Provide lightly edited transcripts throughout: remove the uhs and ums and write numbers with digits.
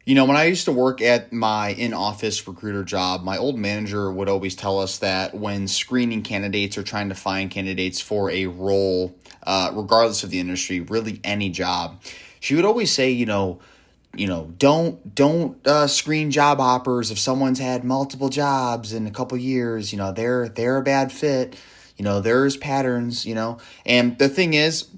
When I used to work at my in-office recruiter job, my old manager would always tell us that when screening candidates or trying to find candidates for a role, regardless of the industry, really any job, she would always say, don't screen job hoppers. If someone's had multiple jobs in a couple years, they're a bad fit. There's patterns. And the thing is,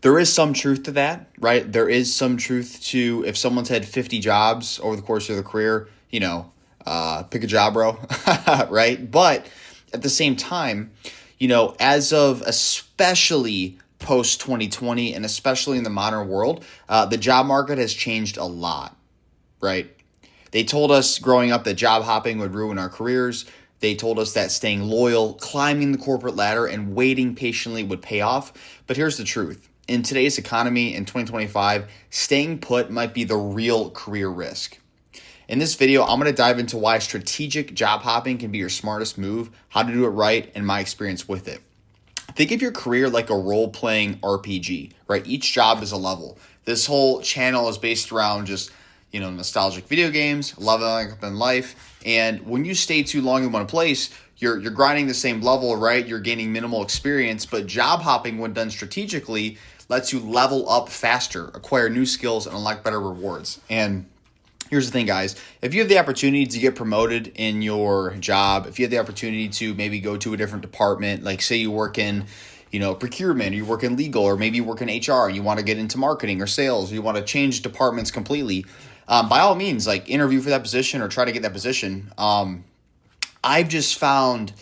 there is some truth to that, right? There is some truth to if someone's had 50 jobs over the course of their career, pick a job, bro, right? But at the same time, as of especially post 2020 and especially in the modern world, the job market has changed a lot, right? They told us growing up that job hopping would ruin our careers. They told us that staying loyal, climbing the corporate ladder, and waiting patiently would pay off. But here's the truth. In today's economy in 2025, staying put might be the real career risk. In this video, I'm going to dive into why strategic job hopping can be your smartest move, how to do it right, and my experience with it. Think of your career like a role-playing RPG, right? Each job is a level. This whole channel is based around just, nostalgic video games, leveling up in life. And when you stay too long in one place, you're grinding the same level, right? You're gaining minimal experience, but job hopping, when done strategically, lets you level up faster, acquire new skills, and unlock better rewards. And here's the thing, guys. If you have the opportunity to get promoted in your job, if you have the opportunity to maybe go to a different department, like say you work in, procurement, or you work in legal, or maybe you work in HR and you want to get into marketing or sales, or you want to change departments completely, by all means, like interview for that position or try to get that position. I've just found,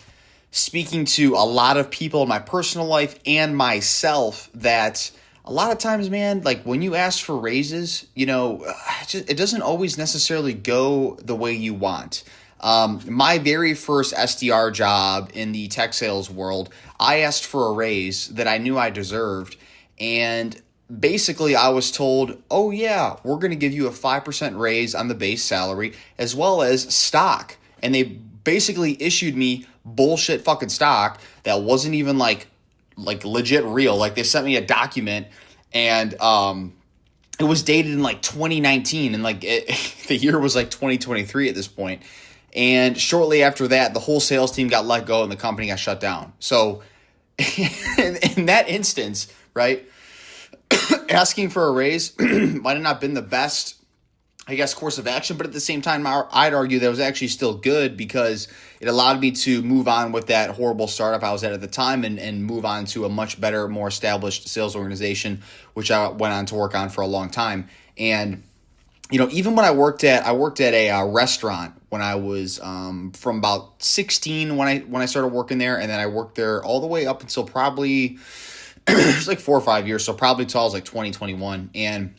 speaking to a lot of people in my personal life and myself, that a lot of times, man, like when you ask for raises, it doesn't always necessarily go the way you want. My very first SDR job in the tech sales world, I asked for a raise that I knew I deserved. And basically I was told, oh yeah, we're going to give you a 5% raise on the base salary as well as stock. And they basically issued me bullshit fucking stock that wasn't even like legit real. Like they sent me a document and it was dated in like 2019 and the year was like 2023 at this point. And shortly after that, the whole sales team got let go and the company got shut down. So in that instance, right, asking for a raise might have not been the best, course of action, but at the same time, I'd argue that it was actually still good because it allowed me to move on with that horrible startup I was at the time and move on to a much better, more established sales organization, which I went on to work on for a long time. And, even when I worked at a restaurant when I was from about 16 when I started working there, and then I worked there all the way up until probably it was like 4 or 5 years, so probably till I was like 2021. And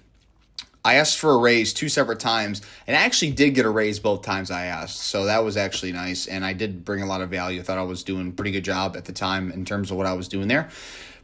I asked for a raise 2 separate times, and I actually did get a raise both times I asked. So that was actually nice, and I did bring a lot of value. I thought I was doing a pretty good job at the time in terms of what I was doing there.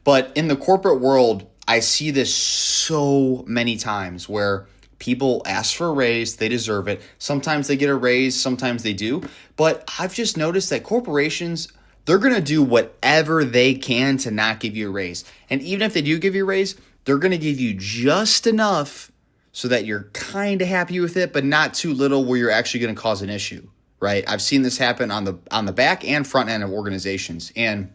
But in the corporate world, I see this so many times where people ask for a raise, they deserve it. Sometimes they get a raise, sometimes they do. But I've just noticed that corporations, they're going to do whatever they can to not give you a raise. And even if they do give you a raise, they're going to give you just enough so that you're kind of happy with it, but not too little where you're actually going to cause an issue, right? I've seen this happen on the back and front end of organizations. And,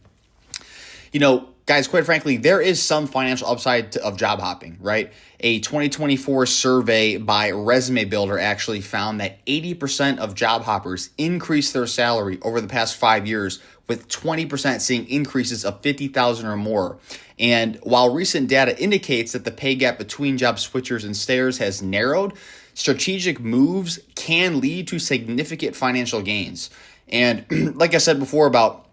guys, quite frankly, there is some financial upside of job hopping, right? A 2024 survey by Resume Builder actually found that 80% of job hoppers increased their salary over the past 5 years, with 20% seeing increases of $50,000 or more. And while recent data indicates that the pay gap between job switchers and stayers has narrowed, strategic moves can lead to significant financial gains. And like I said before about,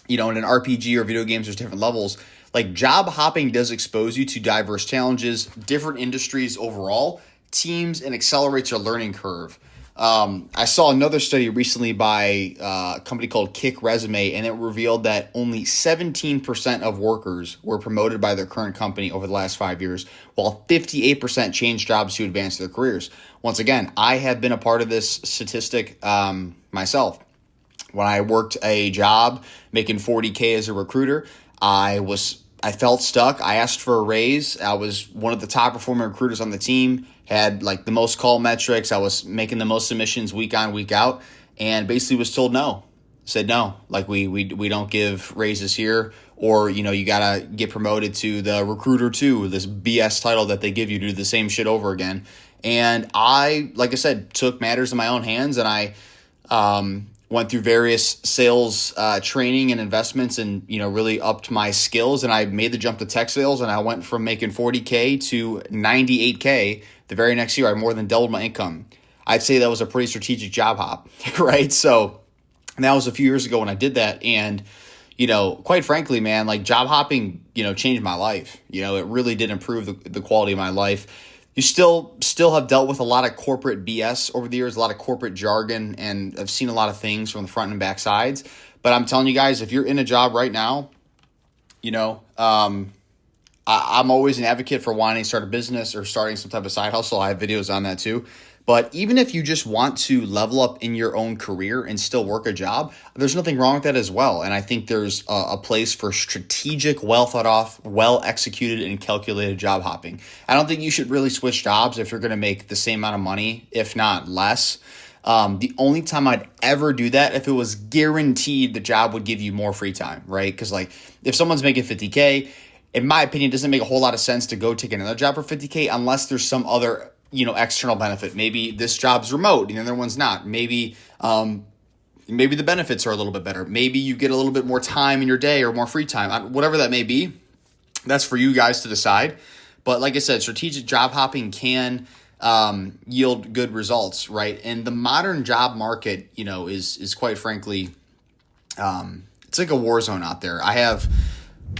in an RPG or video games, there's different levels. Like job hopping does expose you to diverse challenges, different industries overall, teams, and accelerates your learning curve. I saw another study recently by a company called Kick Resume, and it revealed that only 17% of workers were promoted by their current company over the last 5 years, while 58% changed jobs to advance their careers. Once again, I have been a part of this statistic myself. When I worked a job making $40K as a recruiter, I felt stuck. I asked for a raise. I was one of the top performing recruiters on the team, had like the most call metrics. I was making the most submissions week on, week out, and basically was told no. Said no, like we don't give raises here, or you gotta get promoted to the recruiter 2, this BS title that they give you to do the same shit over again. And I, like I said, took matters in my own hands, and I went through various sales training and investments, and really upped my skills. And I made the jump to tech sales, and I went from making $40K to $98K the very next year. I more than doubled my income. I'd say that was a pretty strategic job hop, right? So. And that was a few years ago when I did that. And, quite frankly, man, like job hopping, changed my life. It really did improve the quality of my life. You still have dealt with a lot of corporate BS over the years, a lot of corporate jargon, and I've seen a lot of things from the front and back sides. But I'm telling you guys, if you're in a job right now, I'm always an advocate for wanting to start a business or starting some type of side hustle. I have videos on that too. But even if you just want to level up in your own career and still work a job, there's nothing wrong with that as well. And I think there's a place for strategic, well thought of, well executed, and calculated job hopping. I don't think you should really switch jobs if you're going to make the same amount of money, if not less. The only time I'd ever do that if it was guaranteed the job would give you more free time, right? Because like if someone's making $50K, in my opinion, it doesn't make a whole lot of sense to go take another job for $50K unless there's some other external benefit. Maybe this job's remote and the other one's not. Maybe the benefits are a little bit better. Maybe you get a little bit more time in your day or more free time. Whatever that may be, that's for you guys to decide. But like I said, strategic job hopping can yield good results, right? And the modern job market, is quite frankly, it's like a war zone out there. I have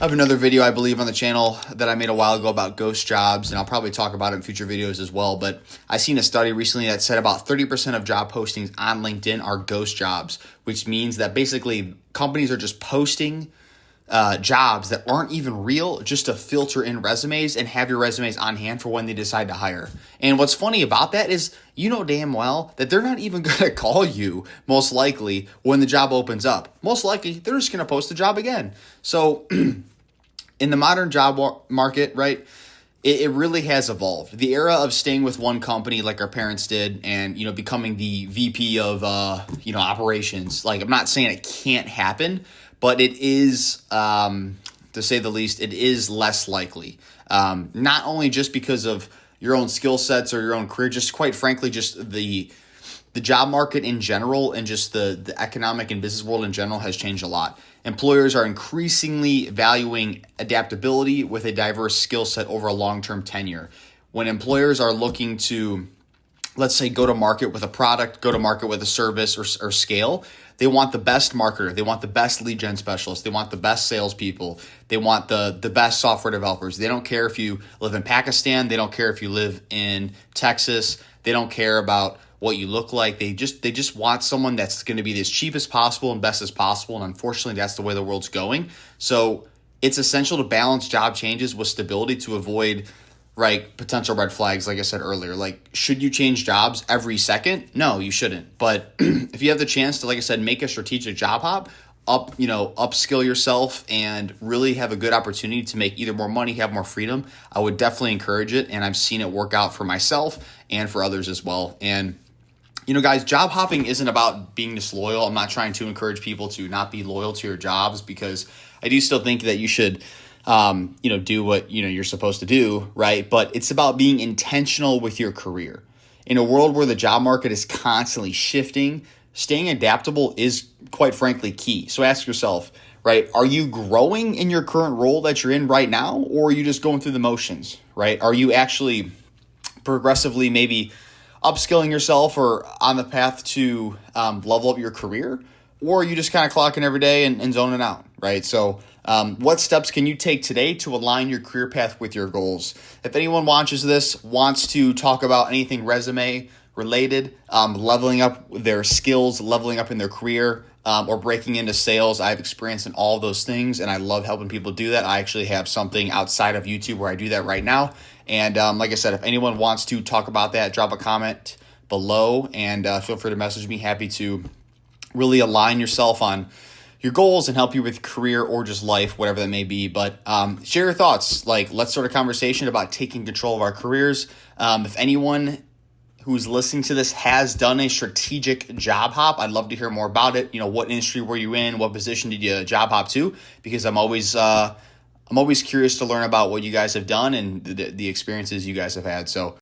another video, I believe, on the channel that I made a while ago about ghost jobs, and I'll probably talk about it in future videos as well. But I seen a study recently that said about 30% of job postings on LinkedIn are ghost jobs, which means that basically companies are just posting jobs that aren't even real just to filter in resumes and have your resumes on hand for when they decide to hire. And what's funny about that is damn well that they're not even going to call you most likely when the job opens up. Most likely they're just going to post the job again. So in the modern job market, right, it really has evolved. The era of staying with one company like our parents did and, becoming the VP of, operations. Like, I'm not saying it can't happen, but it is, to say the least, it is less likely. Not only just because of your own skill sets or your own career, just quite frankly, just the job market in general and just the economic and business world in general has changed a lot. Employers are increasingly valuing adaptability with a diverse skill set over a long-term tenure. When employers are looking to, let's say, go to market with a product, go to market with a service or scale, they want the best marketer. They want the best lead gen specialists. They want the best salespeople. They want the best software developers. They don't care if you live in Pakistan. They don't care if you live in Texas. They don't care about what you look like. They just want someone that's going to be as cheap as possible and best as possible. And unfortunately, that's the way the world's going. So it's essential to balance job changes with stability to avoid potential red flags. Like I said earlier, should you change jobs every second? No, you shouldn't. But if you have the chance to, like I said, make a strategic job hop, upskill yourself and really have a good opportunity to make either more money, have more freedom, I would definitely encourage it. And I've seen it work out for myself and for others as well. And guys, job hopping isn't about being disloyal. I'm not trying to encourage people to not be loyal to your jobs, because I do still think that you should do what, you're supposed to do, right? But it's about being intentional with your career. In a world where the job market is constantly shifting, staying adaptable is, quite frankly, key. So ask yourself, right, are you growing in your current role that you're in right now, or are you just going through the motions, right? Are you actually progressively maybe upskilling yourself or on the path to level up your career, or are you just kind of clocking every day and zoning out, right? So what steps can you take today to align your career path with your goals? If anyone watches this, wants to talk about anything resume related, leveling up their skills, leveling up in their career, or breaking into sales, I have experience in all of those things, and I love helping people do that. I actually have something outside of YouTube where I do that right now. And like I said, if anyone wants to talk about that, drop a comment below and feel free to message me. Happy to really align yourself on your goals and help you with career or just life, whatever that may be. But share your thoughts. Like, let's start a conversation about taking control of our careers. If anyone who's listening to this has done a strategic job hop, I'd love to hear more about it. What industry were you in? What position did you job hop to? Because I'm always curious to learn about what you guys have done and the experiences you guys have had. So